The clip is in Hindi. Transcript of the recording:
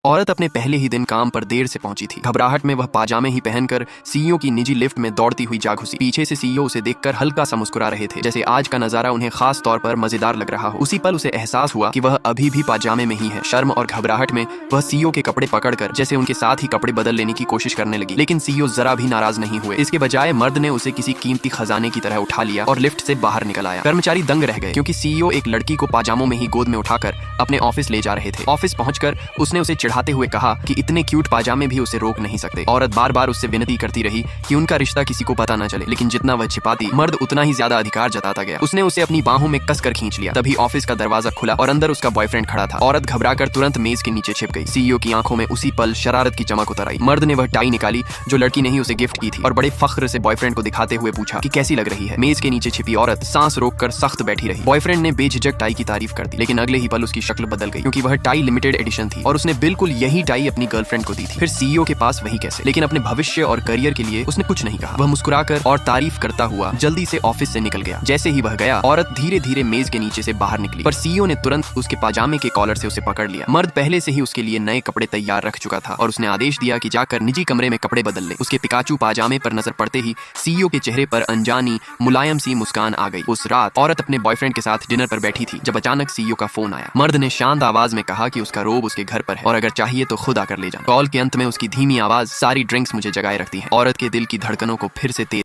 औरत अपने पहले ही दिन काम पर देर से पहुंची थी। घबराहट में वह पाजामे ही पहनकर सीईओ की निजी लिफ्ट में दौड़ती हुई जा घुसी। पीछे से सीईओ उसे देखकर हल्का सा मुस्कुरा रहे थे, जैसे आज का नजारा उन्हें खास तौर पर मजेदार लग रहा हो। उसी पल उसे एहसास हुआ कि वह अभी भी पाजामे में ही है। शर्म और घबराहट में वह सीईओ के कपड़े पकड़कर जैसे उनके साथ ही कपड़े बदल लेने की कोशिश करने लगी, लेकिन सीईओ जरा भी नाराज नहीं हुए। इसके बजाय मर्द ने उसे किसी कीमती खजाने की तरह उठा लिया और लिफ्ट से बाहर निकल आया। कर्मचारी दंग रह गए, क्योंकि सीईओ एक लड़की को पाजामों में ही गोद में उठाकर अपने ऑफिस ले जा रहे थे। ऑफिस पहुंचकर उसने उसे चिढ़ाते हुए कहा कि इतने क्यूट पाजामे भी उसे रोक नहीं सकते। औरत बार बार उससे विनती करती रही कि उनका रिश्ता किसी को पता न चले, लेकिन जितना वह छिपाती, मर्द उतना ही ज्यादा अधिकार जताता गया। उसने उसे अपनी बाहों में कसकर खींच लिया। तभी ऑफिस का दरवाजा खुला और अंदर उसका बॉयफ्रेंड खड़ा था। औरत घबराकर तुरंत मेज के नीचे छिप गई। सीईओ की आंखों में उसी पल शरारत की चमक उतर आई। मर्द ने वह टाई निकाली जो लड़की ने ही उसे गिफ्ट की थी और बड़े फख्र से बॉयफ्रेंड को दिखाते हुए पूछा कि कैसी लग रही है। मेज के नीचे छिपी औरत सांस रोककर सख्त बैठी रही। बॉयफ्रेंड ने बेझिझक टाई की तारीफ कर दी, लेकिन अगले ही पल उसकी शक्ल बदल गई, क्योंकि वह टाई लिमिटेड एडिशन थी और उसने बिल्कुल यही टाई अपनी गर्लफ्रेंड को दी थी। फिर सीईओ के पास वही कैसे? लेकिन अपने भविष्य और करियर के लिए उसने कुछ नहीं कहा। वह मुस्कुराकर और तारीफ करता हुआ जल्दी से ऑफिस से निकल गया। जैसे ही वह गया, औरत धीरे धीरे मेज के नीचे से बाहर निकली, पर सीईओ ने तुरंत उसके पाजामे के कॉलर से उसे पकड़ लिया। मर्द पहले से ही उसके लिए नए कपड़े तैयार रख चुका था और उसने आदेश दिया कि जाकर निजी कमरे में कपड़े बदल ले। उसके पिकाचू पाजामे पर नजर पड़ते ही सीईओ के चेहरे पर अनजानी मुलायम सी मुस्कान आ गई। उस रात औरत अपने बॉयफ्रेंड के साथ डिनर पर बैठी थी जब अचानक सीईओ का फोन आया। मर्द ने शांत आवाज में कहा कि उसका रोब उसके घर पर है और अगर चाहिए तो खुद आकर ले जाना। कॉल के अंत में उसकी धीमी आवाज सारी ड्रिंक्स मुझे जगाए रखती है। औरत के दिल की धड़कनों को फिर से तेज